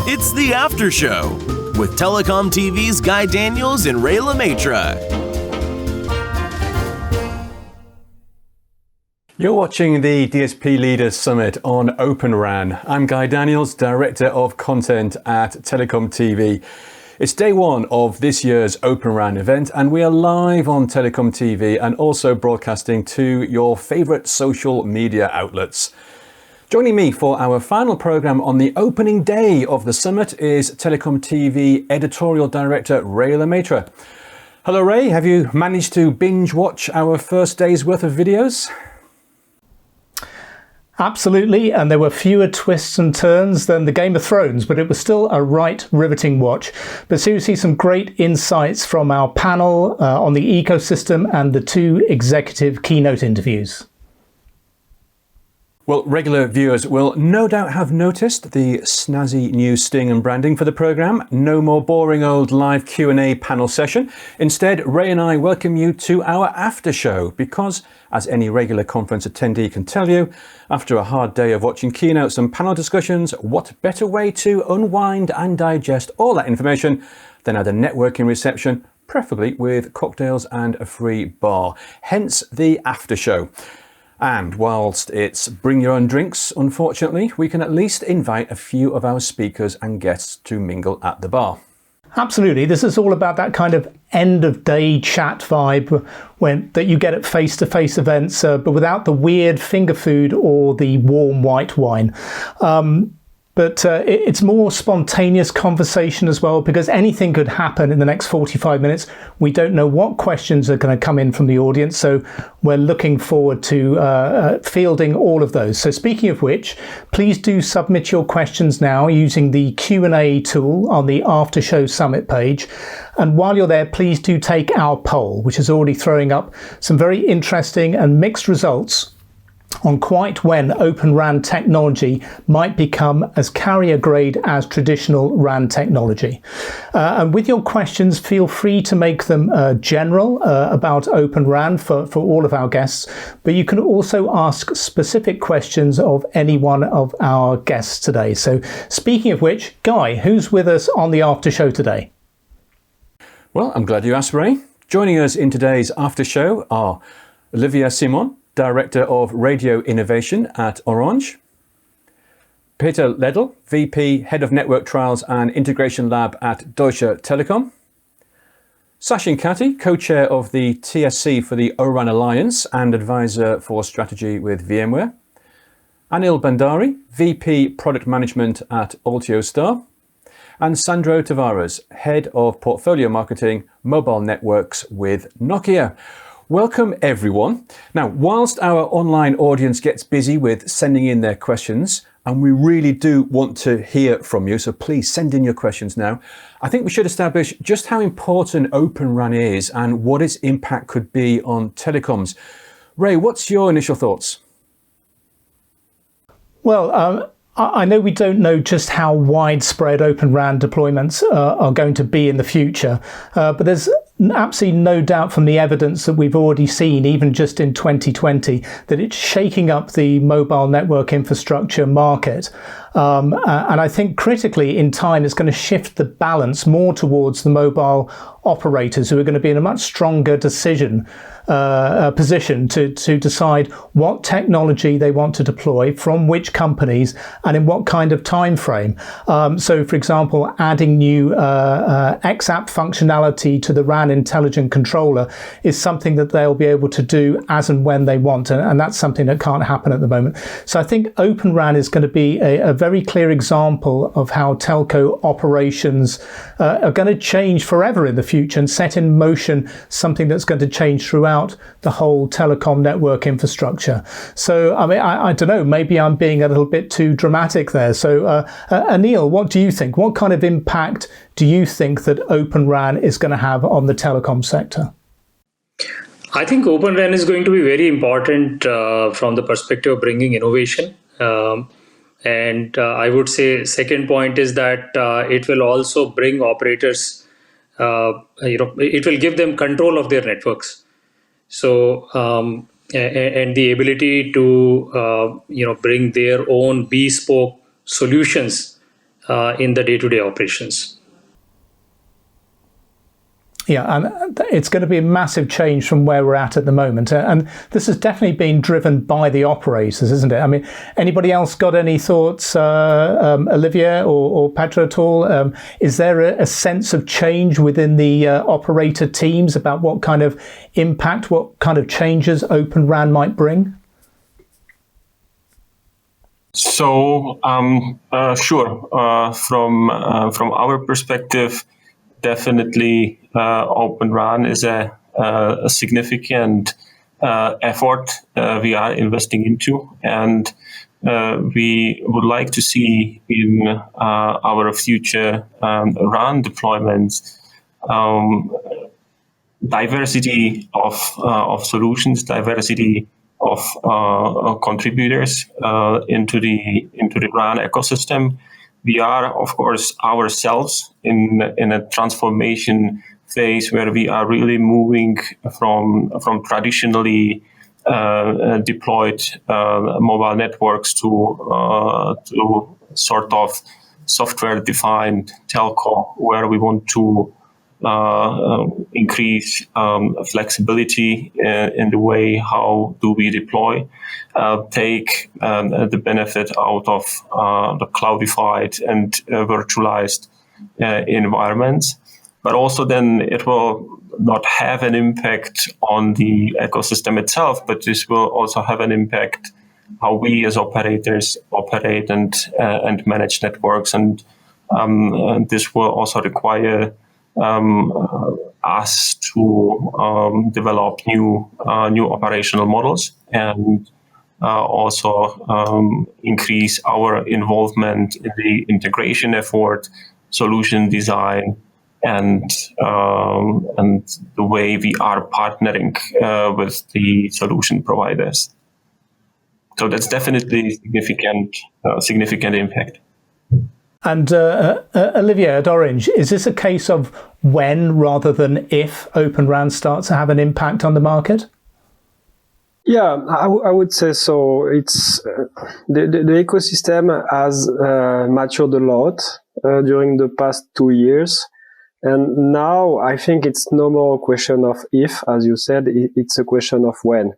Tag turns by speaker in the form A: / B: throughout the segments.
A: It's the After Show with TelecomTV's Guy Daniels and Ray Maistre.
B: You're watching the DSP Leaders Summit on Open RAN. I'm Guy Daniels, Director of Content at TelecomTV. It's day one of this year's Open RAN event, and we are live on TelecomTV and also broadcasting to your favourite social media outlets. Joining me for our final programme on the opening day of the summit is TelecomTV Editorial Director Ray Maistre. Hello Ray, have you managed to binge watch our first day's worth of videos?
C: Absolutely, and there were fewer twists and turns than the Game of Thrones, but it was still a right riveting watch. But seriously, some great insights from our panel on the ecosystem and the two executive keynote interviews.
B: Well, regular viewers will no doubt have noticed the snazzy new sting and branding for the programme. No more boring old live Q&A panel session. Instead, Ray and I welcome you to our after show because, as any regular conference attendee can tell you, after a hard day of watching keynotes and panel discussions, what better way to unwind and digest all that information than at a networking reception, preferably with cocktails and a free bar. Hence the after show. And whilst it's bring your own drinks, unfortunately, we can at least invite a few of our speakers and guests to mingle at the bar.
C: Absolutely. This is all about that kind of end of day chat vibe that you get at face-to-face events, but without the weird finger food or the warm white wine. But it's more spontaneous conversation as well, because anything could happen in the next 45 minutes. We don't know what questions are going to come in from the audience, so we're looking forward to fielding all of those. So speaking of which, please do submit your questions now using the Q&A tool on the After Show Summit page. And while you're there, please do take our poll, which is already throwing up some very interesting and mixed results on quite when Open RAN technology might become as carrier grade as traditional RAN technology. And with your questions, feel free to make them general about Open RAN for all of our guests, but you can also ask specific questions of any one of our guests today. So speaking of which, Guy, who's with us on the after show today?
B: Well, I'm glad you asked, Ray. Joining us in today's after show are Olivia Simon, Director of Radio Innovation at Orange; Peter Ledl, VP, Head of Network Trials and Integration Lab at Deutsche Telekom; Sachin Katti, Co-Chair of the TSC for the ORAN Alliance and Advisor for Strategy with VMware; Anil Bandari, VP, Product Management at Altiostar; and Sandro Tavares, Head of Portfolio Marketing, Mobile Networks with Nokia. Welcome everyone. Now, whilst our online audience gets busy with sending in their questions, and we really do want to hear from you, so please send in your questions now, I think we should establish just how important Open RAN is and what its impact could be on telecoms. Ray, what's your initial thoughts?
C: Well, I know we don't know just how widespread Open RAN deployments are going to be in the future, but there's absolutely no doubt from the evidence that we've already seen, even just in 2020, that it's shaking up the mobile network infrastructure market. And I think critically in time, it's going to shift the balance more towards the mobile operators, who are going to be in a much stronger position to decide what technology they want to deploy from which companies and in what kind of time frame. So, for example, adding new XApp functionality to the RAN intelligent controller is something that they'll be able to do as and when they want, and that's something that can't happen at the moment. So I think Open RAN is going to be a very clear example of how telco operations are going to change forever in the future and set in motion something that's going to change throughout the whole telecom network infrastructure. So, I mean, I don't know, maybe I'm being a little bit too dramatic there. So, Anil, what do you think? What kind of impact do you think that Open RAN is going to have on the telecom sector?
D: I think Open RAN is going to be very important from the perspective of bringing innovation. And I would say second point is that it will also bring operators, it will give them control of their networks. So and the ability to bring their own bespoke solutions in the day-to-day operations.
C: Yeah, and it's going to be a massive change from where we're at the moment. And this has definitely been driven by the operators, isn't it? I mean, anybody else got any thoughts, Olivier or Pedro at all? Is there a sense of change within the operator teams about what kind of impact, what kind of changes Open RAN might bring?
E: So, sure. From our perspective, definitely, Open RAN is a significant effort we are investing into, and we would like to see in our future RAN deployments diversity of solutions, diversity of contributors into the RAN ecosystem. We are, of course, ourselves in a transformation phase where we are really moving from traditionally deployed mobile networks to sort of software-defined telco, where we want to increase flexibility in the way how do we deploy, take the benefit out of the cloudified and virtualized environments. But also then it will not have an impact on the ecosystem itself, but this will also have an impact how we as operators operate and manage networks. And this will also require us to develop new operational models and also increase our involvement in the integration effort, solution design, and the way we are partnering with the solution providers. So that's definitely significant impact.
C: And Olivier at Orange, is this a case of when rather than if Open RAN starts to have an impact on the market?
F: Yeah, I would say so. It's the ecosystem has matured a lot during the past 2 years. And now I think it's no more a question of if, as you said, it's a question of when.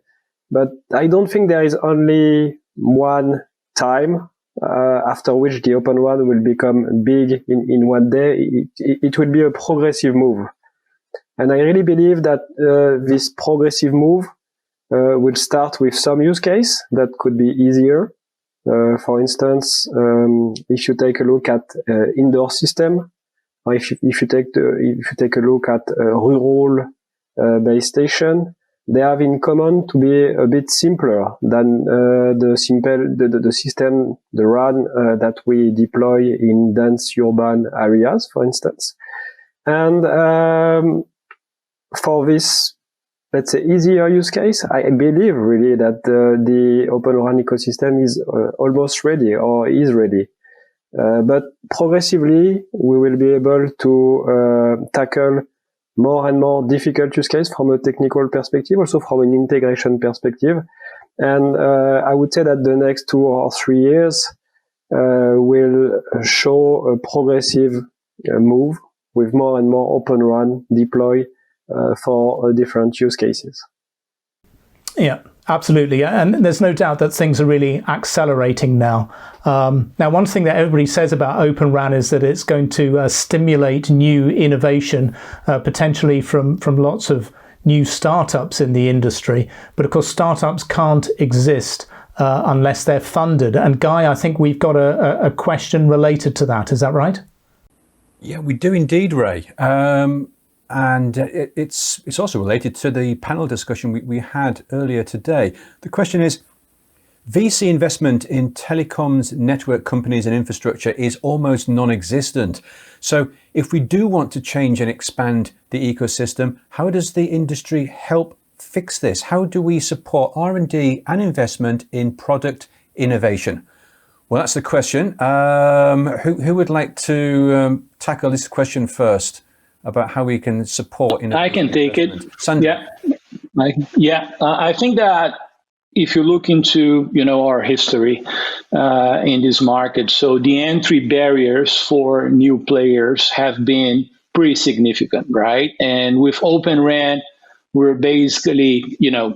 F: But I don't think there is only one time after which the Open RAN will become big in one day. It will be a progressive move. And I really believe that this progressive move will start with some use case that could be easier. For instance, if you take a look at indoor system, or if you take a look at rural base station, they have in common to be a bit simpler than the system, the RAN that we deploy in dense urban areas, for instance. And for this, let's say, easier use case, I believe really that the Open RAN ecosystem is almost ready or is ready. But progressively, we will be able to tackle more and more difficult use case from a technical perspective, also from an integration perspective. And I would say that the next 2 or 3 years will show a progressive move with more and more Open RAN deploy for different use cases.
C: Yeah, absolutely. And there's no doubt that things are really accelerating now. Now, one thing that everybody says about Open RAN is that it's going to stimulate new innovation, potentially from lots of new startups in the industry. But of course, startups can't exist unless they're funded. And Guy, I think we've got a question related to that. Is that right?
B: Yeah, we do indeed, Ray. And it's also related to the panel discussion we had earlier today. The question is, VC investment in telecoms, network companies and infrastructure is almost non-existent. So if we do want to change and expand the ecosystem, how does the industry help fix this? How do we support R&D and investment in product innovation? Well, that's the question. Who would like to tackle this question first about how we can support innovation?
G: I can take it.
B: Sanjay.
G: Yeah. I think that if you look into our history in this market, so the entry barriers for new players have been pretty significant, right? And with Open RAN, we're basically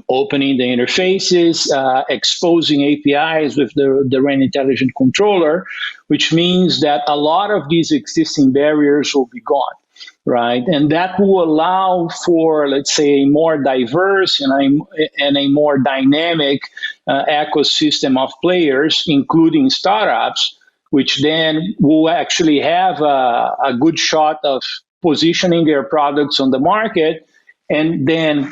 G: opening the interfaces, exposing APIs with the RAN intelligent controller, which means that a lot of these existing barriers will be gone. Right, and that will allow for, let's say, a more diverse and a more dynamic ecosystem of players, including startups, which then will actually have a good shot of positioning their products on the market. And then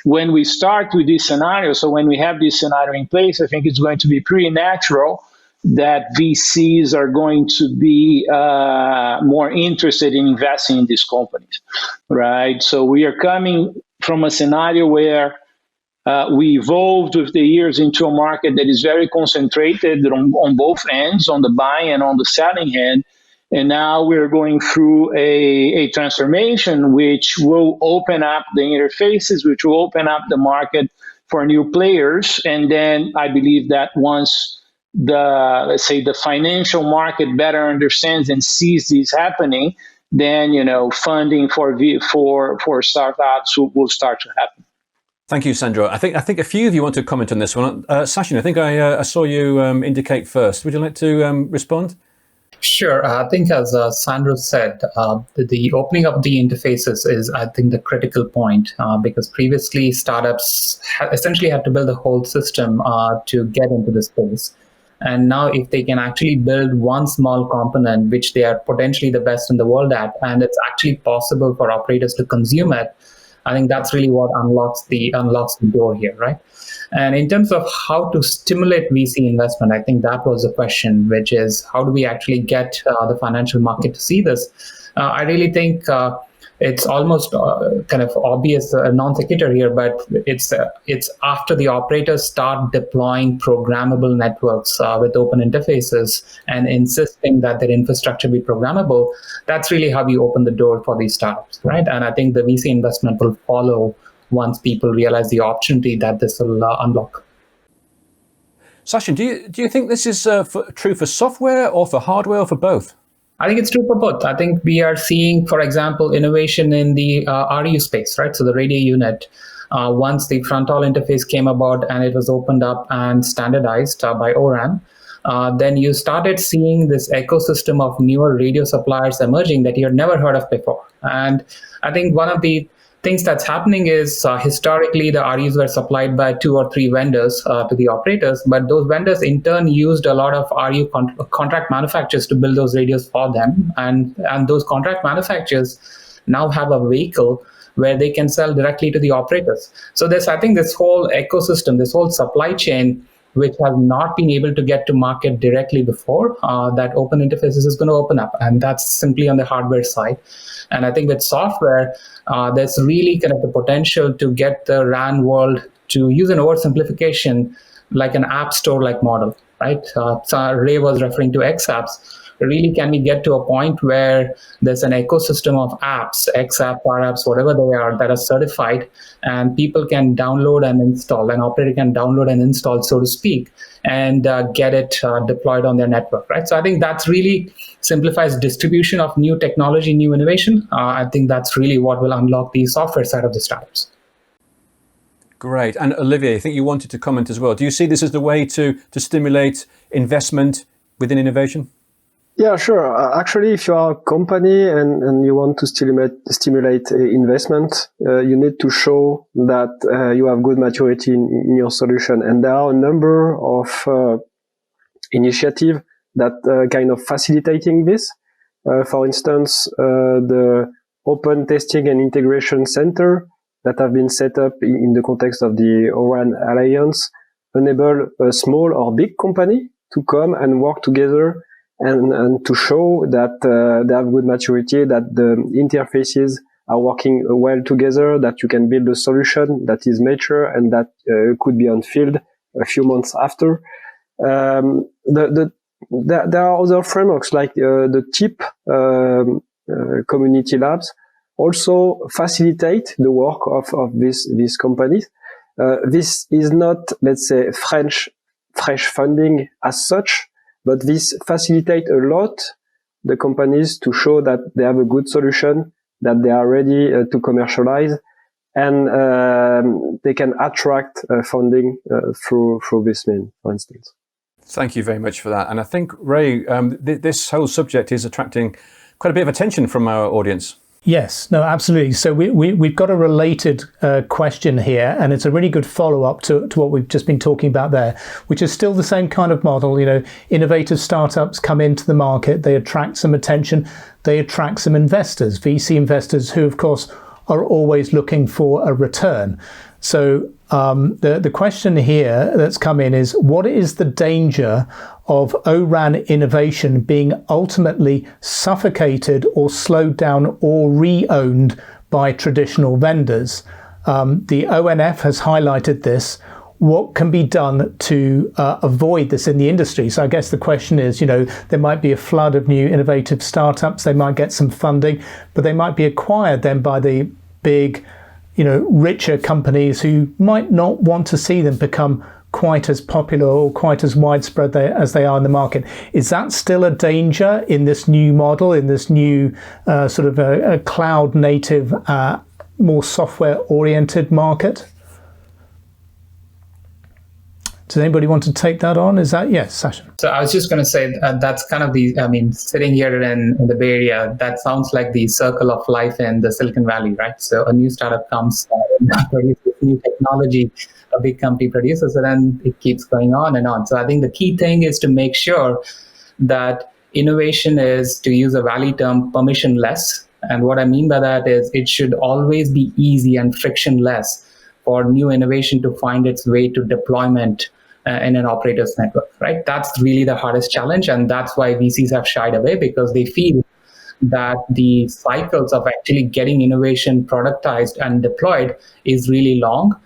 G: when we start with this scenario, so when we have this scenario in place, I think it's going to be pretty natural that VCs are going to be more interested in investing in these companies, right? So we are coming from a scenario where we evolved with the years into a market that is very concentrated on both ends, on the buying and on the selling end. And now we're going through a transformation which will open up the interfaces, which will open up the market for new players. And then I believe that once let's say the financial market better understands and sees this happening, then funding for startups will start to happen.
B: Thank you, Sandro. I think a few of you want to comment on this one. Sachin, I think I saw you indicate first. Would you like to respond?
H: Sure. I think as Sandro said, the opening of the interfaces is, I think, the critical point because previously startups essentially had to build a whole system to get into the space. And now if they can actually build one small component, which they are potentially the best in the world at, and it's actually possible for operators to consume it, I think that's really what unlocks the door here, right? And in terms of how to stimulate VC investment, I think that was the question, which is how do we actually get the financial market to see this? I really think it's almost kind of obvious, non sequitur here, but it's after the operators start deploying programmable networks with open interfaces and insisting that their infrastructure be programmable. That's really how you open the door for these startups, right? And I think the VC investment will follow once people realize the opportunity that this will unlock.
B: Sachin, do you think this is true for software or for hardware or for both?
H: I think it's true for both. I think we are seeing, for example, innovation in the RU space, right? So the radio unit, once the front-haul interface came about and it was opened up and standardized by ORAN, then you started seeing this ecosystem of newer radio suppliers emerging that you had never heard of before. And I think one of the things that's happening is historically the RUs were supplied by 2 or 3 vendors to the operators, but those vendors in turn used a lot of RU contract manufacturers to build those radios for them. And those contract manufacturers now have a vehicle where they can sell directly to the operators. So I think this whole ecosystem, this whole supply chain, which has not been able to get to market directly before, that open interfaces is going to open up. And that's simply on the hardware side. And I think with software, there's really kind of the potential to get the RAN world to use an oversimplification like an app store-like model, right? So Ray was referring to X apps. Really, can we get to a point where there's an ecosystem of apps, X app, R apps, whatever they are, that are certified, and people can download and install, an operator can download and install, so to speak, and get it deployed on their network, right? So I think that's really simplifies distribution of new technology, new innovation. I think that's really what will unlock the software side of the startups.
B: Great. And Olivier, I think you wanted to comment as well. Do you see this as the way to stimulate investment within innovation?
F: Yeah, sure. Actually, if you are a company and you want to stimulate investment, you need to show that you have good maturity in your solution. And there are a number of initiatives that kind of facilitating this. For instance, the Open Testing and Integration Center that have been set up in the context of the ORAN Alliance enable a small or big company to come and work together and to show that they have good maturity, that the interfaces are working well together, that you can build a solution that is mature and that could be on field a few months after. There are other frameworks like the TIP community labs also facilitate the work of these companies. This is not, let's say, fresh funding as such, but this facilitate a lot the companies to show that they have a good solution, that they are ready to commercialize, and they can attract funding through this means, for instance.
B: Thank you very much for that. And I think, Ray, this whole subject is attracting quite a bit of attention from our audience.
C: Yes, no, absolutely. So we've got a related question here, and it's a really good follow-up to what we've just been talking about there, which is still the same kind of model. You know, innovative startups come into the market, they attract some attention, they attract some investors, VC investors, who, of course, are always looking for a return. So the question here that's come in is, what is the danger of O-RAN innovation being ultimately suffocated or slowed down or re-owned by traditional vendors? The ONF has highlighted this. What can be done to avoid this in the industry? So I guess the question is, you know, there might be a flood of new innovative startups. They might get some funding, but they might be acquired then by the big, you know, richer companies who might not want to see them become quite as popular or quite as widespread as they are in the market. Is that still a danger in this new model, in this new sort of a cloud native, more software oriented market? Does anybody want to take that on? Is that, yes, Sachin?
H: So I was just going to say that's kind of sitting here in the Bay Area, that sounds like the circle of life in the Silicon Valley, right? So a new startup comes, produces new technology, a big company produces it, and it keeps going on and on. So I think the key thing is to make sure that innovation is, to use a Valley term, permissionless. And what I mean by that is it should always be easy and frictionless for new innovation to find its way to deployment in an operator's network, right? That's really the hardest challenge. And that's why VCs have shied away, because they feel that the cycles of actually getting innovation productized and deployed is really long,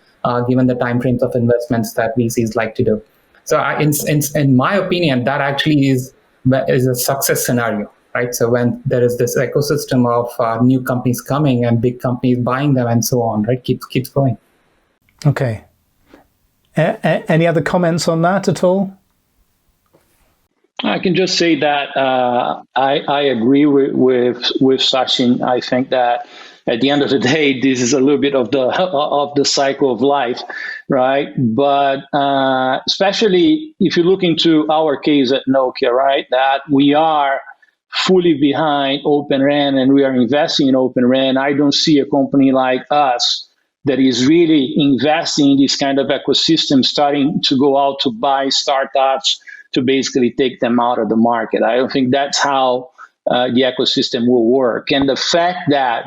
H: given the timeframes of investments that VCs like to do. So in my opinion, that actually is a success scenario, right? So when there is this ecosystem of new companies coming and big companies buying them and so on, right? Keeps going.
C: Okay. Any other comments on that at all?
G: I can just say that I agree with Sachin. I think that at the end of the day, this is a little bit of the cycle of life, right? But especially if you look into our case at Nokia, right, that we are fully behind Open RAN and we are investing in Open RAN. I don't see a company like us that is really investing in this kind of ecosystem, starting to go out to buy startups to basically take them out of the market. I don't think that's how the ecosystem will work. And the fact that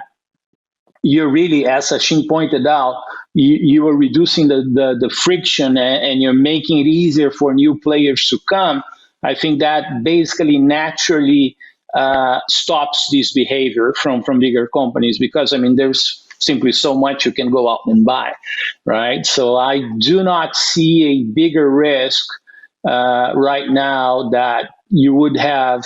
G: you're really, as Sachin pointed out, you are reducing the friction and you're making it easier for new players to come, I think that basically naturally stops this behavior from bigger companies, because, I mean, there's simply so much you can go out and buy, right? So I do not see a bigger risk right now that you would have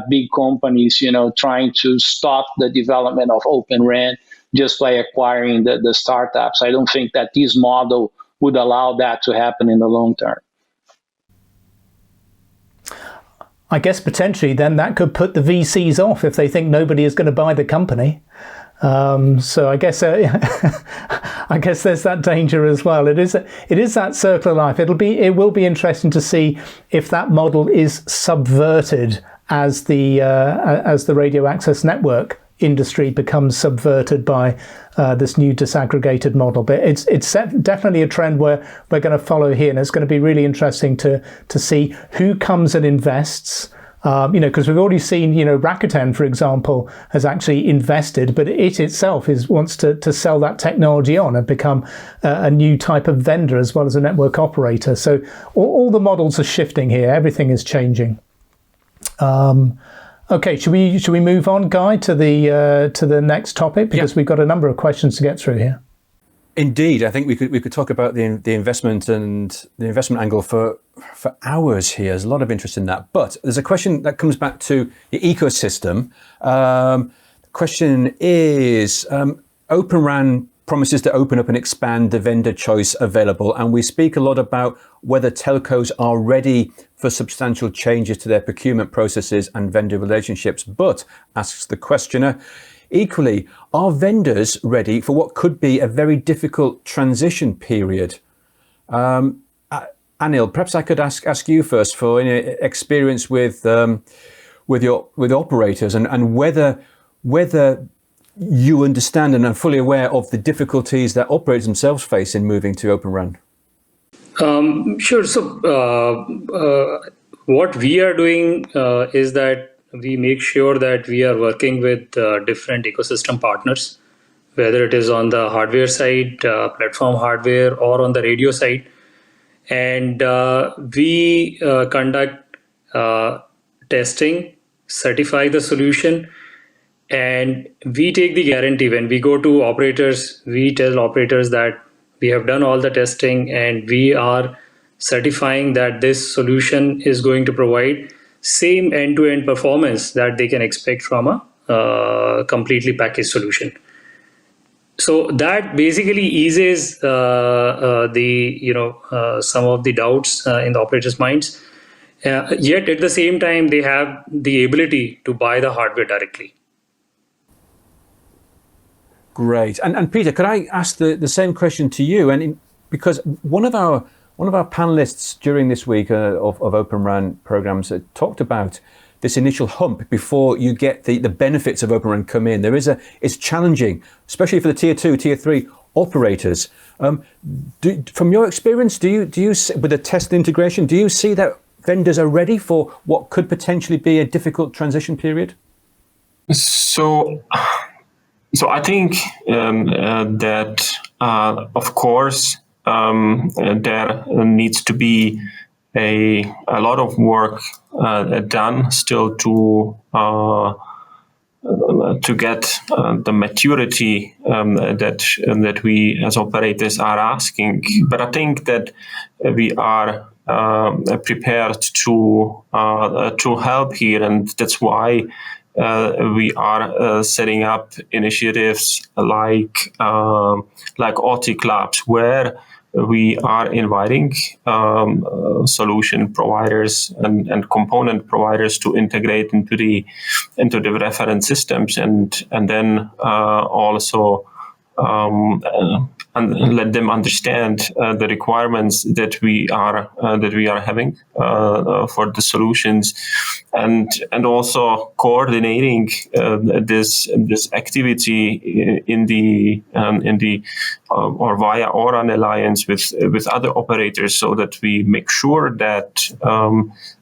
G: big companies, you know, trying to stop the development of Open RAN just by acquiring the startups. I don't think that this model would allow that to happen in the long term.
C: I guess potentially then that could put the VCs off if they think nobody is going to buy the company. So I guess I guess there's that danger as well. It is that circle of life. It will be interesting to see if that model is subverted as the radio access network industry becomes subverted by this new disaggregated model. But it's definitely a trend where we're going to follow here, and it's going to be really interesting to see who comes and invests. Because we've already seen, Rakuten, for example, has actually invested, but it itself wants to sell that technology on and become a new type of vendor as well as a network operator. So all the models are shifting here. Everything is changing. Okay, should we move on, Guy, to the next topic, because we've got a number of questions to get through here.
B: Indeed, I think we could talk about the investment and the investment angle for hours here. There's a lot of interest in that. But there's a question that comes back to the ecosystem. question is, Open RAN promises to open up and expand the vendor choice available, and we speak a lot about whether telcos are ready for substantial changes to their procurement processes and vendor relationships. But, asks the questioner, equally, are vendors ready for what could be a very difficult transition period? Anil, perhaps I could ask you first for experience with operators and whether you understand and are fully aware of the difficulties that operators themselves face in moving to Open RAN.
D: Sure. So what we are doing is that we make sure that we are working with different ecosystem partners, whether it is on the hardware side, platform hardware, or on the radio side. And we conduct testing, certify the solution, and we take the guarantee. When we go to operators, we tell operators that we have done all the testing and we are certifying that this solution is going to provide same end-to-end performance that they can expect from a completely packaged solution. So that basically eases some of the doubts in the operators' minds. Yet at the same time, they have the ability to buy the hardware directly.
B: Great. And Peter, could I ask the same question to you? Because one of our panelists during this week of Open RAN programs talked about this initial hump before you get the benefits of Open RAN come in. It's challenging, especially for the tier 2, tier 3 operators. From your experience, do you with the test integration, do you see that vendors are ready for what could potentially be a difficult transition period?
E: So I think that of course there needs to be a lot of work done still to get the maturity that we as operators are asking. But I think that we are prepared to help here, and that's why we are setting up initiatives like OT Clubs, where we are inviting solution providers and component providers to integrate into the reference systems, and then also and let them understand the requirements that we are having for the solutions, and also coordinating this activity in the or via ORAN alliance with other operators, so that we make sure that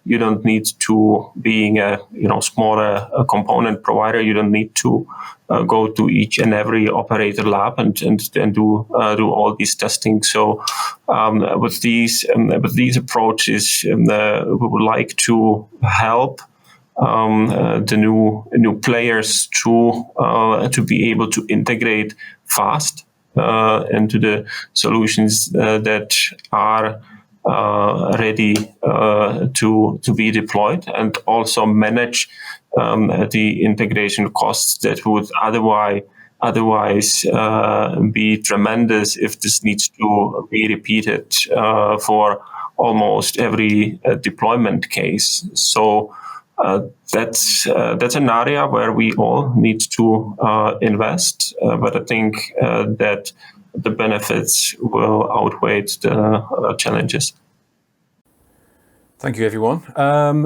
E: you don't need to, being a smaller component provider, you don't need to go to each and every operator lab and do all these testing. So with these approaches, we would like to help the new players to be able to integrate fast into the solutions that are ready to be deployed, and also manage the integration costs that would otherwise be tremendous if this needs to be repeated for almost every deployment case. So that's an area where we all need to invest, but I think that the benefits will outweigh the challenges.
B: Thank you, everyone.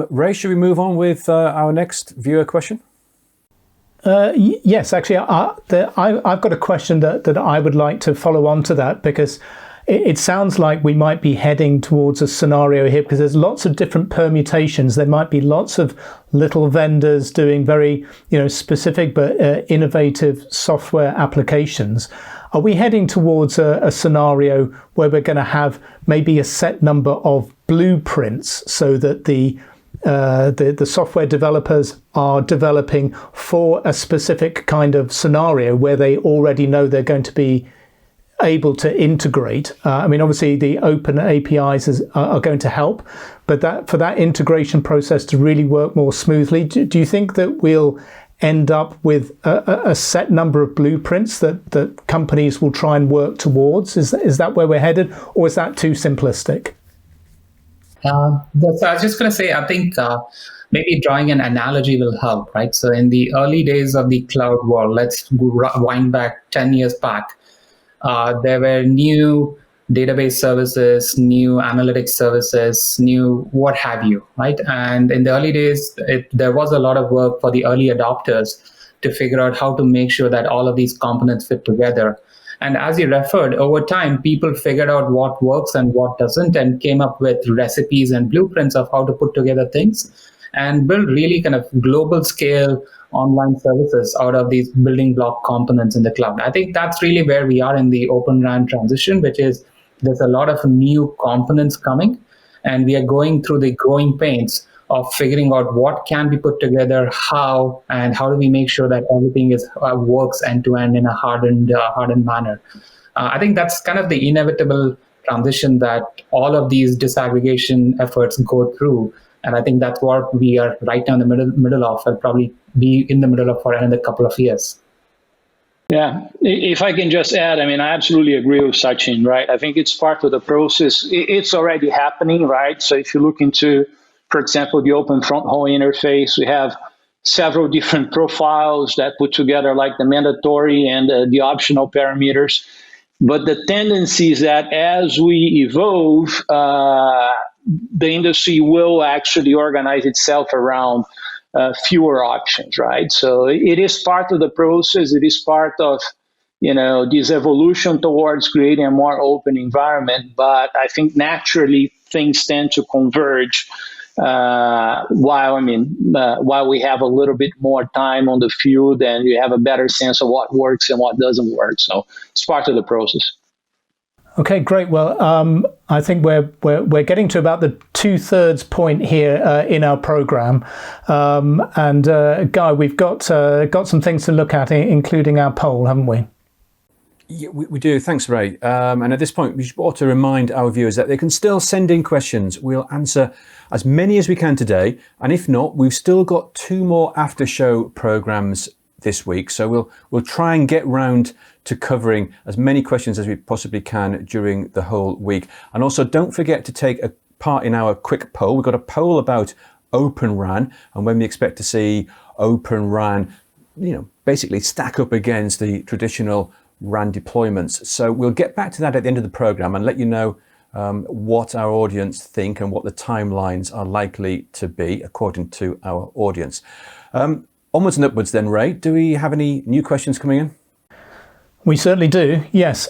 B: Ray, should we move on with our next viewer question?
C: Yes, actually, I've got a question that I would like to follow on to that, because it sounds like we might be heading towards a scenario here, because there's lots of different permutations. There might be lots of little vendors doing very specific but innovative software applications. Are we heading towards a scenario where we're going to have maybe a set number of blueprints, so that the software developers are developing for a specific kind of scenario where they already know they're going to be able to integrate? Obviously the open APIs are going to help, but for that integration process to really work more smoothly, do you think that we'll end up with a set number of blueprints that companies will try and work towards? Is that where we're headed, or is that too simplistic?
H: So I was just going to say, I think maybe drawing an analogy will help, right? So in the early days of the cloud world, let's wind back 10 years back, there were new database services, new analytics services, new what have you, right? And in the early days, there was a lot of work for the early adopters to figure out how to make sure that all of these components fit together. And as you referred, over time, people figured out what works and what doesn't, and came up with recipes and blueprints of how to put together things and build really kind of global scale online services out of these building block components in the cloud. I think that's really where we are in the Open RAN transition, which is there's a lot of new components coming, and we are going through the growing pains of figuring out what can be put together, how, and how do we make sure that everything works end to end in a hardened manner. I think that's kind of the inevitable transition that all of these disaggregation efforts go through, and I think that's what we are right now in the middle of. I'll probably be in the middle of for another couple of years.
G: Yeah, if I can just add, I mean, I absolutely agree with Sachin, right? I think it's part of the process. It's already happening, right? So if you look into, for example, the open front haul interface, we have several different profiles that put together like the mandatory and the optional parameters. But the tendency is that as we evolve, the industry will actually organize itself around fewer options, right? So it is part of the process. It is part of, this evolution towards creating a more open environment. But I think naturally things tend to converge while we have a little bit more time on the field and you have a better sense of what works and what doesn't work. So it's part of the process.
C: Okay, great. Well, I think we're getting to about the 2/3 point here in our program, and Guy, we've got some things to look at, including our poll, haven't we?
B: Yeah, we do. Thanks, Ray. And at this point, we ought to remind our viewers that they can still send in questions. We'll answer as many as we can today, and if not, we've still got 2 more after-show programs this week, so we'll try and get round to covering as many questions as we possibly can during the whole week. And also, don't forget to take a part in our quick poll. We've got a poll about Open RAN and when we expect to see Open RAN, basically stack up against the traditional RAN deployments. So we'll get back to that at the end of the program and let you know what our audience think and what the timelines are likely to be according to our audience. Onwards and upwards then, Ray. Do we have any new questions coming in?
C: We certainly do, yes.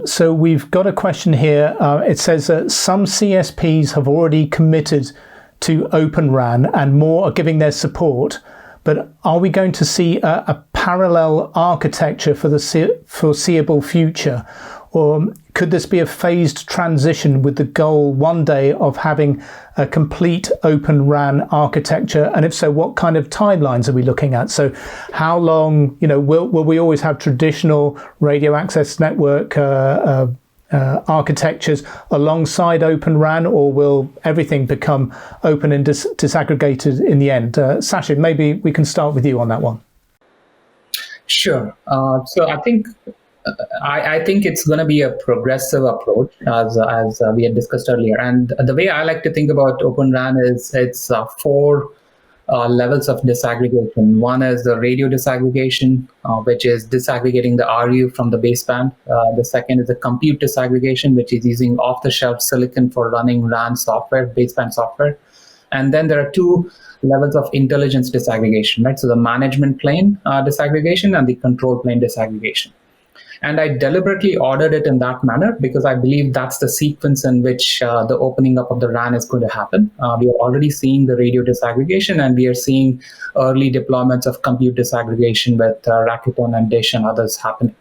C: So we've got a question here. It says that some CSPs have already committed to Open RAN and more are giving their support. But are we going to see a parallel architecture for the foreseeable future? Or could this be a phased transition with the goal one day of having a complete Open RAN architecture? And if so, what kind of timelines are we looking at? So how long, will we always have traditional radio access network architectures alongside Open RAN, or will everything become open and disaggregated in the end? Sachin, maybe we can start with you on that one.
H: Sure. So I think it's going to be a progressive approach, as we had discussed earlier. And the way I like to think about Open RAN is it's 4 levels of disaggregation. One is the radio disaggregation, which is disaggregating the RU from the baseband. The second is the compute disaggregation, which is using off-the-shelf silicon for running RAN software, baseband software. And then there are 2 levels of intelligence disaggregation, right? So the management plane disaggregation and the control plane disaggregation. And I deliberately ordered it in that manner because I believe that's the sequence in which the opening up of the RAN is going to happen. We are already seeing the radio disaggregation, and we are seeing early deployments of compute disaggregation with Rakuten and Dish and others happening.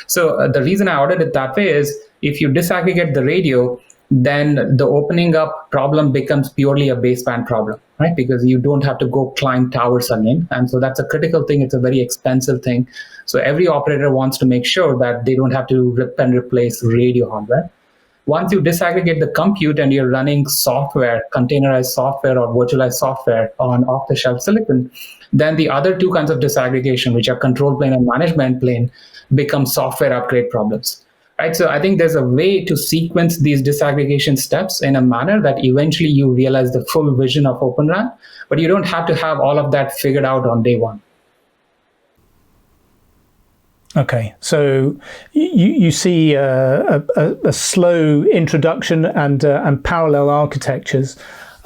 H: So the reason I ordered it that way is if you disaggregate the radio, then the opening up problem becomes purely a baseband problem, right? Because you don't have to go climb towers again. And so that's a critical thing. It's a very expensive thing. So every operator wants to make sure that they don't have to rip and replace radio hardware. Once you disaggregate the compute and you're running software, containerized software or virtualized software on off-the-shelf silicon, then the other two kinds of disaggregation, which are control plane and management plane, become software upgrade problems. Right? So I think there's a way to sequence these disaggregation steps in a manner that eventually you realize the full vision of Open RAN, but you don't have to have all of that figured out on day one.
C: Okay, so you see a slow introduction and parallel architectures.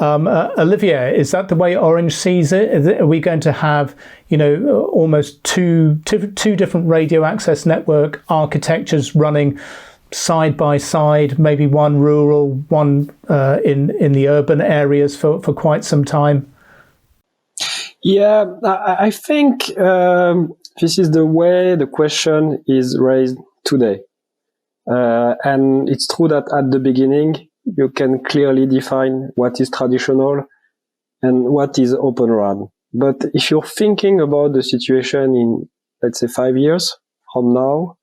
C: Olivier, is that the way Orange sees it? Are we going to have, almost two different radio access network architectures running side by side, maybe one rural, one in the urban areas for quite some time?
F: Yeah, I think this is the way the question is raised today. And it's true that at the beginning, you can clearly define what is traditional and what is Open RAN. But if you're thinking about the situation in, let's say, 5 years from now,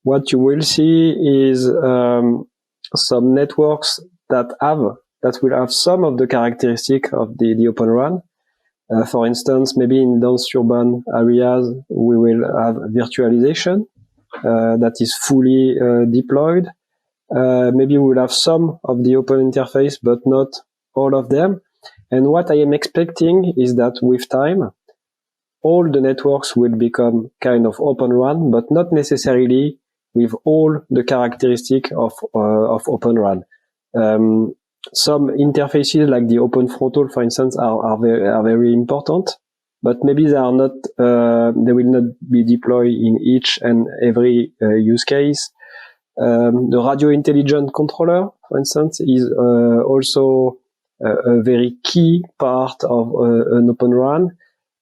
F: what you will see is some networks that will have some of the characteristics of the Open RAN. For instance, maybe in dense urban areas, we will have virtualization that is fully deployed. Maybe we will have some of the open interface, but not all of them. And what I am expecting is that with time, all the networks will become kind of Open RAN, but not necessarily with all the characteristics of Open RAN. Some interfaces like the open throttle, for instance, are very important, but maybe they are not. They will not be deployed in each and every use case. The radio intelligent controller, for instance, is also a very key part of an Open RAN.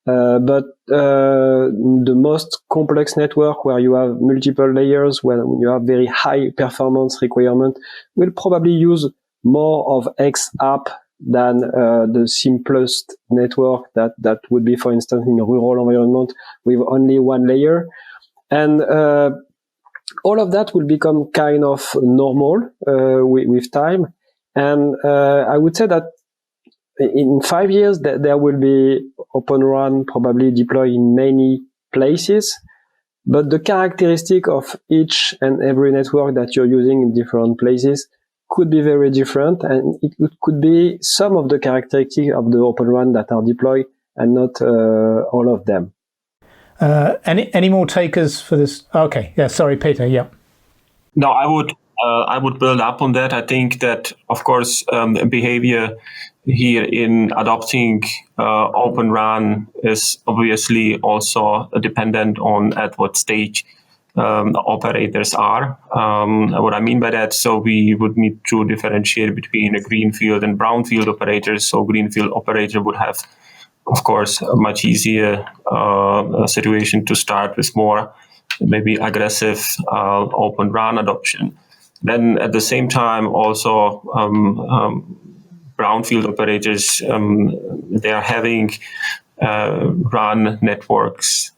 F: But the most complex network where you have multiple layers, where you have very high performance requirement, will probably use more of X app than the simplest network that would be, for instance, in a rural environment with only one layer. And all of that will become kind of normal with time. And I would say that in 5 years, there will be Open RAN probably deployed in many places, but the characteristic of each and every network that you're using in different places could be very different, and it could be some of the characteristics of the Open RAN that are deployed and not all of them.
C: Any more takers for this? Okay, yeah, sorry, Peter, yeah.
E: No, I would build up on that. I think that, of course, behavior here in adopting Open RAN is obviously also dependent on at what stage operators are. What I mean by that, so we would need to differentiate between a greenfield and brownfield operators. So greenfield operator would have, of course, a much easier situation to start with more maybe aggressive Open RAN adoption. Then at the same time, also brownfield operators, they are having RAN networks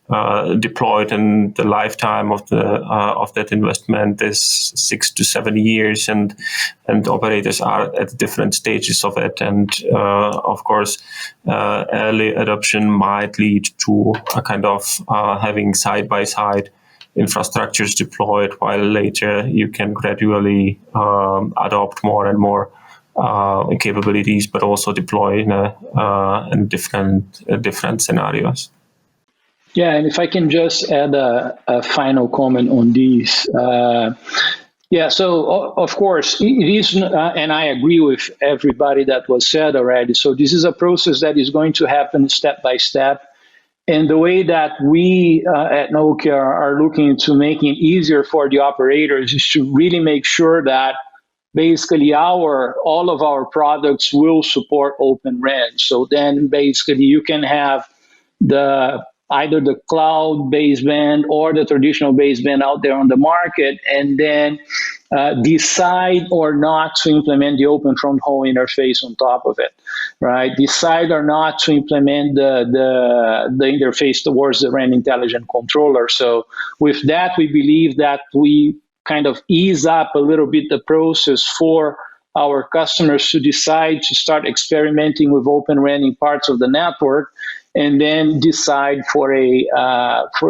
E: deployed, and the lifetime of that investment is 6 to 7 years, and operators are at different stages of it. And of course, early adoption might lead to a kind of having side by side infrastructures deployed, while later you can gradually adopt more and more capabilities, but also deploy in different scenarios.
G: Yeah, and if I can just add a final comment on this. So of course, it is, and I agree with everybody that was said already. So this is a process that is going to happen step by step. And the way that we at Nokia are looking to making it easier for the operators is to really make sure that basically all of our products will support Open RAN. So then basically you can have either the cloud baseband or the traditional baseband out there on the market, and then decide or not to implement the open front haul interface on top of it, right? Decide or not to implement the interface towards the RAN intelligent controller. So with that, we believe that we kind of ease up a little bit the process for our customers to decide to start experimenting with Open RAN in parts of the network, and then decide for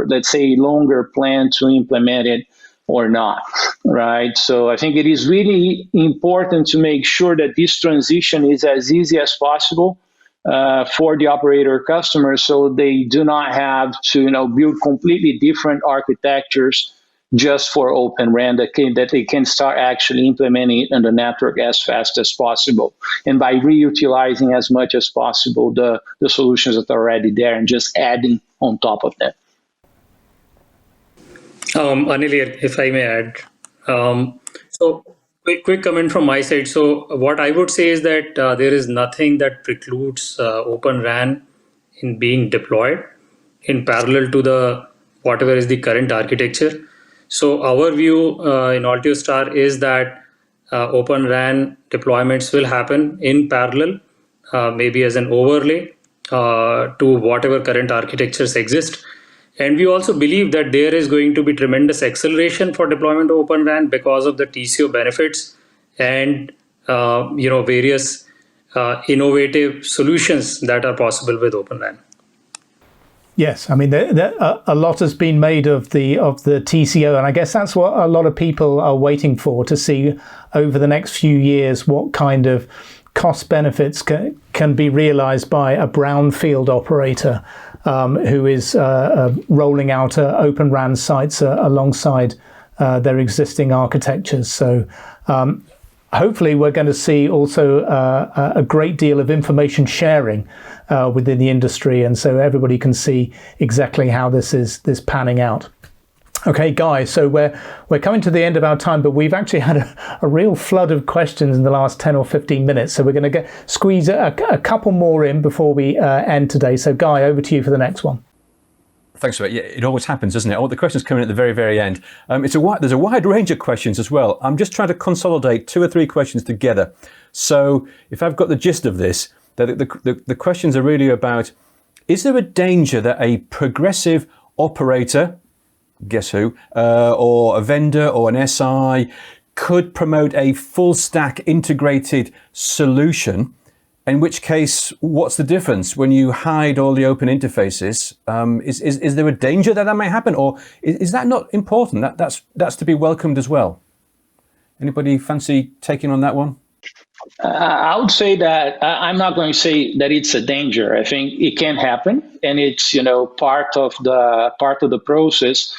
G: let's say, longer plan to implement it or not, right? So I think it is really important to make sure that this transition is as easy as possible for the operator customers, so they do not have to build completely different architectures just for Open RAN, that they can start actually implementing it on the network as fast as possible, and by reutilizing as much as possible the solutions that are already there and just adding on top of them.
D: Anil, if I may add, so quick comment from my side. So what I would say is that there is nothing that precludes Open RAN in being deployed in parallel to whatever is the current architecture. So our view in Altiostar is that Open RAN deployments will happen in parallel, maybe as an overlay to whatever current architectures exist. And we also believe that there is going to be tremendous acceleration for deployment of Open RAN because of the TCO benefits and various innovative solutions that are possible with Open RAN.
C: Yes, I mean, a lot has been made of the TCO, and I guess that's what a lot of people are waiting for, to see over the next few years what kind of cost benefits can be realized by a brownfield operator who is rolling out Open RAN sites alongside their existing architectures. So hopefully we're going to see also a great deal of information sharing within the industry, and so everybody can see exactly how this panning out. Okay, guys, so we're coming to the end of our time, but we've actually had a real flood of questions in the last 10 or 15 minutes, so we're going to squeeze a couple more in before we end today. So, Guy, over to you for the next one.
B: Thanks for it. Yeah, it always happens, doesn't it? All the questions coming at the very, very end. There's a wide range of questions as well. I'm just trying to consolidate 2 or 3 questions together. So if I've got the gist of this, the questions are really about, is there a danger that a progressive operator, guess who, or a vendor or an SI could promote a full stack integrated solution? In which case, what's the difference when you hide all the open interfaces? Is there a danger that may happen, or is that not important? That's to be welcomed as well. Anybody fancy taking on that one?
G: I would say that I'm not going to say that it's a danger. I think it can happen, and it's part of the process.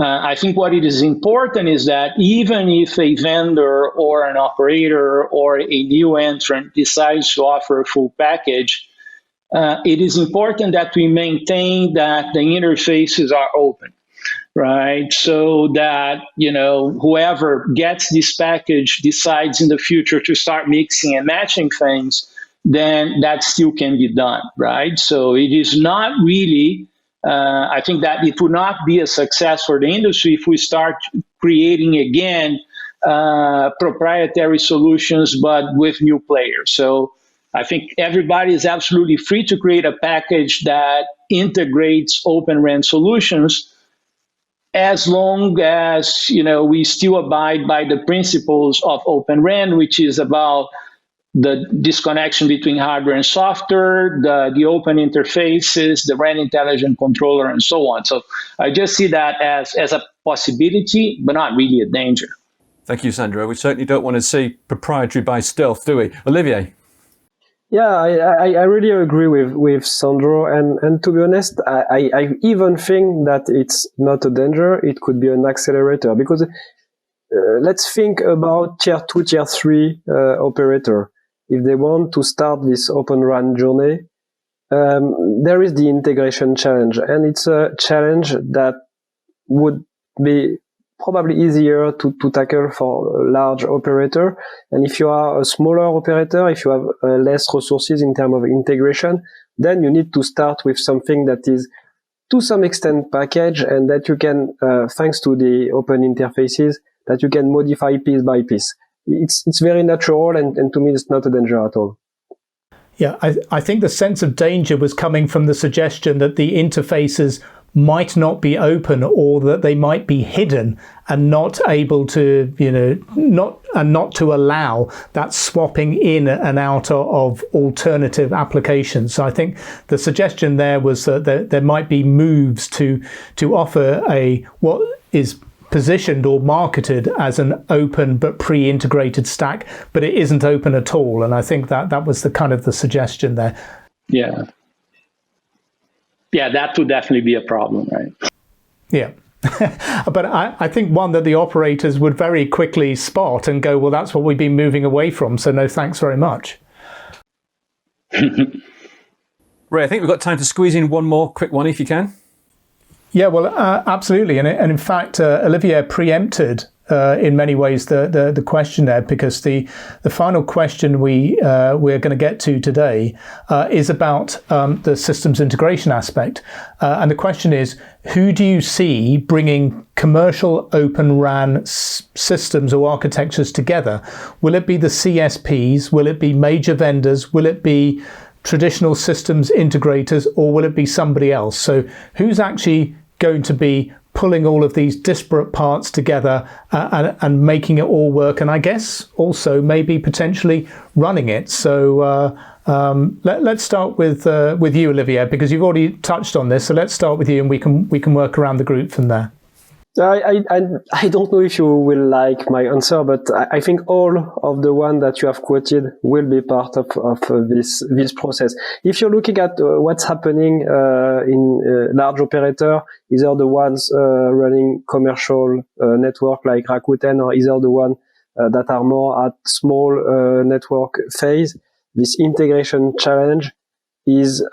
G: I think what it is important is that even if a vendor or an operator or a new entrant decides to offer a full package, it is important that we maintain that the interfaces are open, right? So that, whoever gets this package decides in the future to start mixing and matching things, then that still can be done, right? So it is not really... I think that it would not be a success for the industry if we start creating again proprietary solutions, but with new players. So I think everybody is absolutely free to create a package that integrates Open RAN solutions, as long as we still abide by the principles of Open RAN, which is about the disconnection between hardware and software, the open interfaces, the RAN intelligent controller, and so on. So I just see that as a possibility, but not really a danger.
B: Thank you, Sandro. We certainly don't want to see proprietary by stealth, do we? Olivier?
F: Yeah, I really agree with Sandro, and to be honest, I even think that it's not a danger. It could be an accelerator, because let's think about tier 2, tier 3 operator. If they want to start this Open RAN journey, there is the integration challenge, and it's a challenge that would be probably easier to tackle for a large operator. And if you are a smaller operator, if you have less resources in terms of integration, then you need to start with something that is to some extent packaged, and that you can, thanks to the open interfaces, that you can modify piece by piece. It's very natural, and to me, it's not a danger at all.
C: Yeah, I think the sense of danger was coming from the suggestion that the interfaces might not be open, or that they might be hidden and not able to, not to allow that swapping in and out of alternative applications. So I think the suggestion there was that there might be moves to offer what is positioned or marketed as an open but pre-integrated stack, but it isn't open at all. And I think that was the kind of the suggestion there.
G: Yeah, that would definitely be a problem, right?
C: Yeah. But I think one that the operators would very quickly spot and go, well, that's what we've been moving away from, so no thanks very much.
B: Ray, I think we've got time to squeeze in one more quick one if you can.
C: Yeah, well, absolutely. And in fact, Olivier preempted in many ways the question there, because the final question we're going to get to today is about the systems integration aspect. And the question is, who do you see bringing commercial Open RAN systems or architectures together? Will it be the CSPs? Will it be major vendors? Will it be traditional systems integrators, or will it be somebody else? So who's actually going to be pulling all of these disparate parts together and making it all work, and I guess also maybe potentially running it? So let's start with you, Olivier, because you've already touched on this. So let's start with you, and we can work around the group from there.
F: I don't know if you will like my answer, but I think all of the one that you have quoted will be part of this process. If you're looking at what's happening in large operator, either the ones running commercial network like Rakuten, or either the one that are more at small network phase, this integration challenge is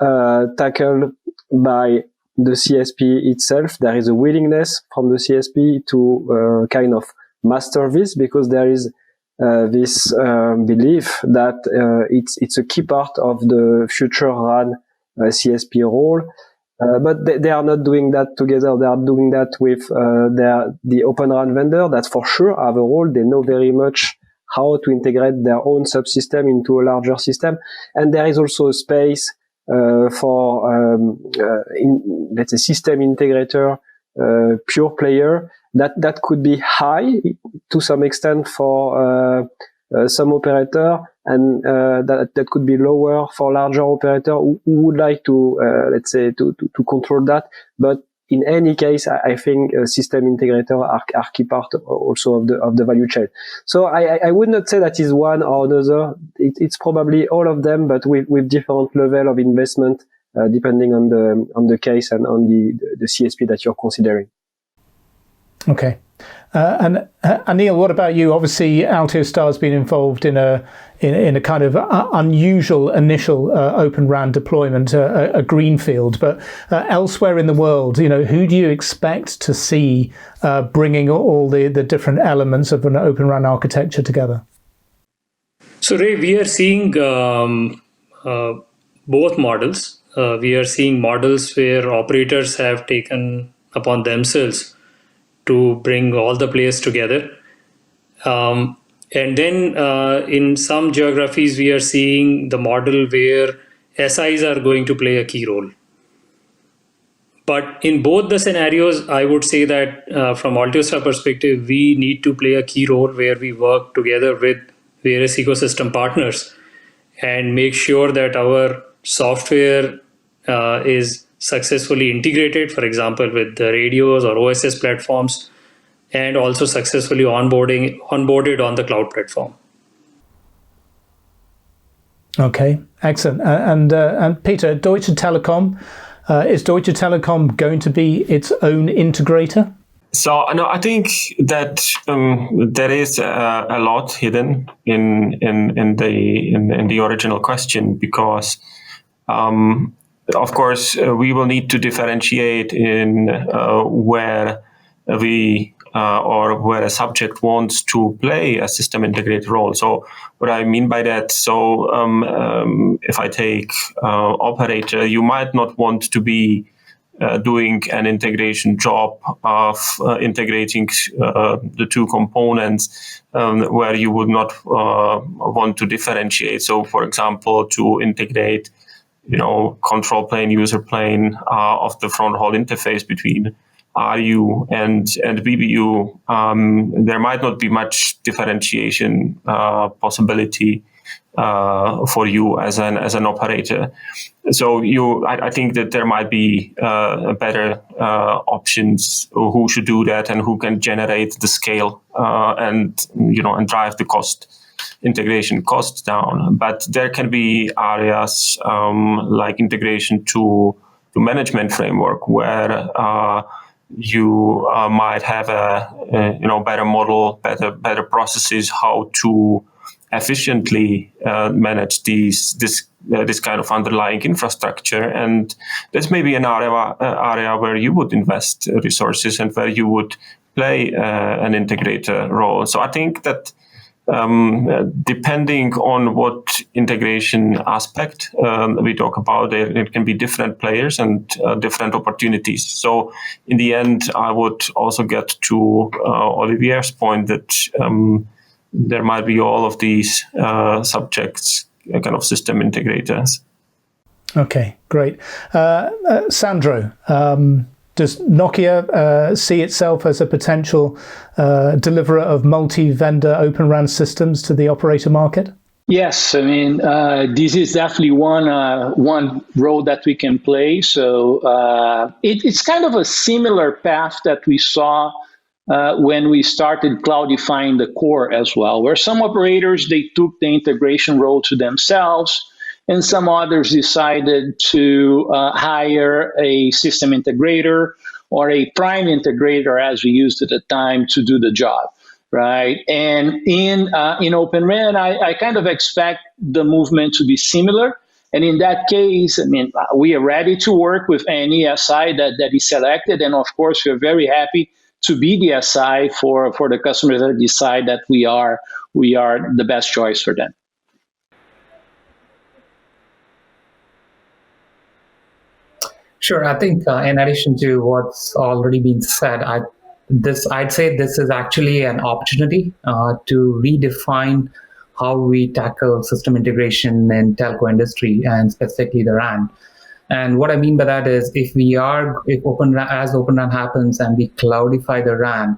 F: tackled by the CSP itself. There is a willingness from the CSP to kind of master this, because there is this belief that it's a key part of the future RAN CSP role. But they are not doing that together. They are doing that with the Open RAN vendor that for sure have a role. They know very much how to integrate their own subsystem into a larger system. And there is also a space for let's say system integrator, pure player that could be high to some extent for some operator, and that could be lower for larger operator who would like to let's say to control that. But in any case, I think system integrator are key part also of the value chain. So I would not say that is one or another. It's probably all of them, but with different level of investment depending on the case and on the CSP that you're considering.
C: Okay. And Anil, what about you? Obviously, Altiostar has been involved in a kind of unusual initial Open RAN deployment, a greenfield. But elsewhere in the world, who do you expect to see bringing all the different elements of an Open RAN architecture together?
D: So, Ray, we are seeing both models. We are seeing models where operators have taken upon themselves to bring all the players together. And then in some geographies, we are seeing the model where SIs are going to play a key role. But in both the scenarios, I would say that from Altiostar perspective, we need to play a key role where we work together with various ecosystem partners and make sure that our software is successfully integrated, for example, with the radios or OSS platforms, and also successfully onboarded on the cloud platform.
C: Okay, excellent. And Peter, Deutsche Telekom, is Deutsche Telekom going to be its own integrator?
E: So no, I think that there is a lot hidden in the original question, because of course we will need to differentiate in where we or where a subject wants to play a system integrator role. So what I mean by that, so if I take operator, you might not want to be doing an integration job of integrating the two components where you would not want to differentiate. So, for example, to integrate control plane, user plane of the front haul interface between RU and BBU, there might not be much differentiation possibility for you as an operator. So I think that there might be better options who should do that and who can generate the scale and drive the integration costs down. But there can be areas like integration to management framework where you might have a better model, better processes how to efficiently manage this kind of underlying infrastructure, and that's maybe an area where you would invest resources and where you would play an integrator role. So I think that depending on what integration aspect we talk about, it can be different players and different opportunities. So in the end, I would also get to Olivier's point that there might be all of these subjects, kind of system integrators.
C: Okay, great. Sandro, does Nokia see itself as a potential deliverer of multi-vendor Open RAN systems to the operator market?
G: Yes, I mean, this is definitely one role that we can play. So it's kind of a similar path that we saw when we started cloudifying the core as well, where some operators, they took the integration role to themselves, and some others decided to hire a system integrator or a prime integrator, as we used at the time, to do the job, right? And in Open RAN, I kind of expect the movement to be similar. And in that case, I mean, we are ready to work with any SI that is selected. And of course, we're very happy to be the SI for the customers that decide that we are the best choice for them.
H: Sure. I think in addition to what's already been said, I'd say this is actually an opportunity to redefine how we tackle system integration in telco industry and specifically the RAN. And what I mean by that is if Open RAN happens and we cloudify the RAN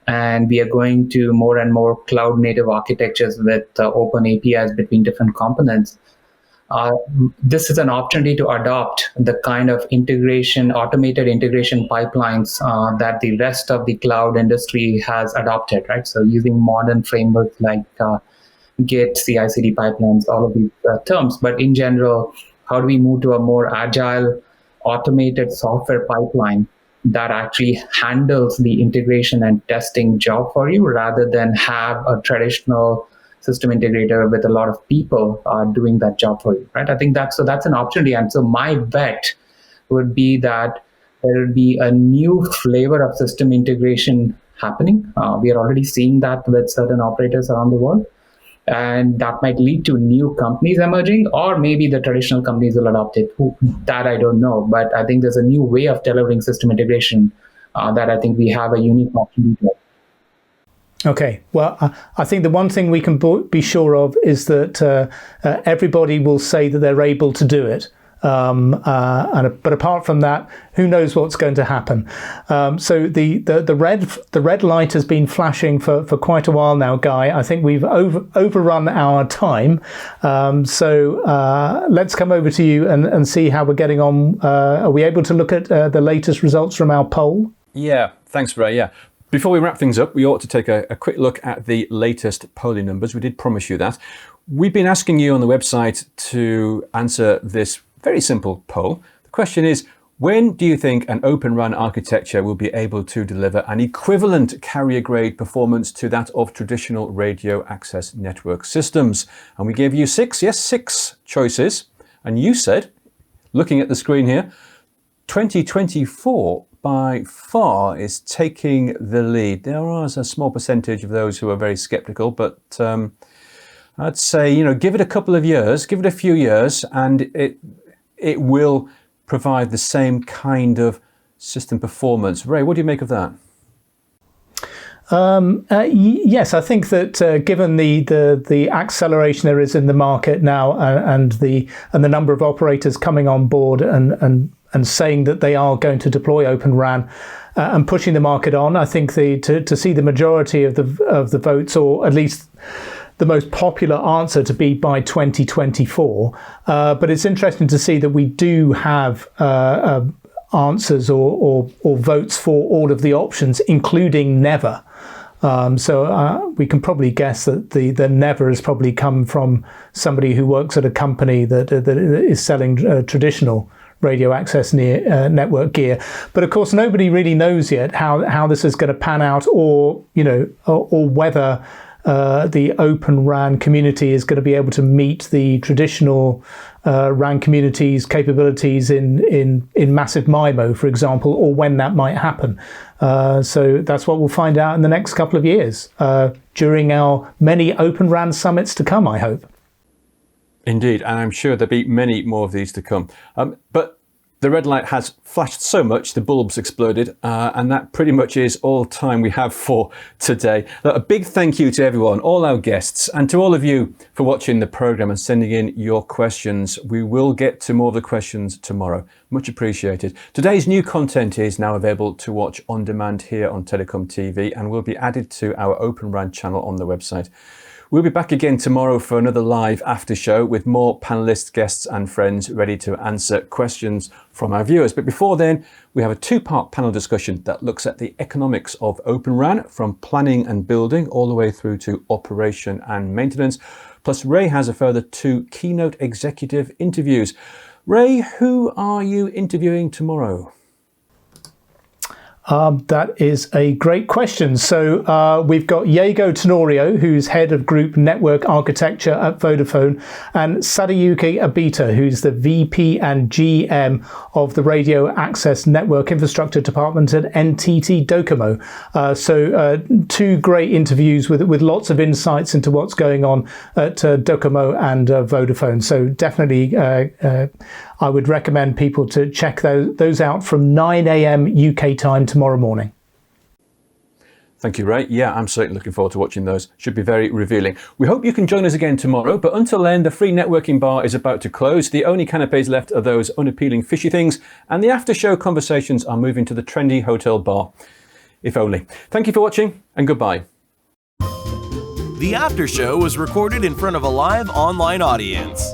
H: and we are going to more and more cloud native architectures with open APIs between different components, this is an opportunity to adopt the kind of automated integration pipelines that the rest of the cloud industry has adopted, right? So using modern frameworks like Git, CI/CD pipelines, all of these terms. But in general, how do we move to a more agile, automated software pipeline that actually handles the integration and testing job for you rather than have a traditional system integrator with a lot of people doing that job for you, right? I think that's an opportunity. And so my bet would be that there will be a new flavor of system integration happening. We are already seeing that with certain operators around the world. And that might lead to new companies emerging, or maybe the traditional companies will adopt it. That I don't know. But I think there's a new way of delivering system integration that I think we have a unique opportunity to.
C: Okay, well, I think the one thing we can be sure of is that everybody will say that they're able to do it. But apart from that, who knows what's going to happen? So the red light has been flashing for quite a while now, Guy. I think we've overrun our time. So let's come over to you and see how we're getting on. Are we able to look at the latest results from our poll?
B: Yeah, thanks, Ray. Yeah. Before we wrap things up, we ought to take a quick look at the latest polling numbers. We did promise you that. We've been asking you on the website to answer this very simple poll. The question is, when do you think an Open RAN architecture will be able to deliver an equivalent carrier grade performance to that of traditional radio access network systems? And we gave you six choices. And you said, looking at the screen here, 2024 by far is taking the lead. There was a small percentage of those who are very skeptical, but I'd say, give it a couple of years, give it a few years, and it will provide the same kind of system performance. Ray, what do you make of that?
C: Yes, I think that given the acceleration there is in the market now, and the number of operators coming on board and saying that they are going to deploy Open RAN and pushing the market on, I think to see the majority of the votes, or at least the most popular answer, to be by 2024. But it's interesting to see that we do have answers or votes for all of the options, including never. So we can probably guess that the never has probably come from somebody who works at a company that is selling traditional radio access network gear. But of course, nobody really knows yet how this is going to pan out, or whether the Open RAN community is going to be able to meet the traditional RAN community's capabilities in massive MIMO, for example, or when that might happen. So that's what we'll find out in the next couple of years during our many Open RAN summits to come, I hope.
B: Indeed, and I'm sure there'll be many more of these to come. But the red light has flashed so much, the bulbs exploded, and that pretty much is all time we have for today. A big thank you to everyone, all our guests, and to all of you for watching the programme and sending in your questions. We will get to more of the questions tomorrow. Much appreciated. Today's new content is now available to watch on demand here on Telecom TV and will be added to our Open RAN channel on the website. We'll be back again tomorrow for another live after show with more panelists, guests and friends ready to answer questions from our viewers. But before then, we have a two-part panel discussion that looks at the economics of Open RAN, from planning and building all the way through to operation and maintenance. Plus, Ray has a further 2 keynote executive interviews. Ray, who are you interviewing tomorrow?
C: That is a great question. So we've got Diego Tenorio, who's head of group network architecture at Vodafone, and Sadayuki Abita, who's the VP and GM of the radio access network infrastructure department at NTT Docomo. So 2 great interviews with lots of insights into what's going on at Docomo and Vodafone. So definitely I would recommend people to check those out from 9 a.m. UK time tomorrow morning.
B: Thank you, Ray. Yeah, I'm certainly looking forward to watching those. Should be very revealing. We hope you can join us again tomorrow, but until then, the free networking bar is about to close. The only canapes left are those unappealing fishy things, and the after-show conversations are moving to the trendy hotel bar. If only. Thank you for watching, and goodbye.
A: The after show was recorded in front of a live online audience.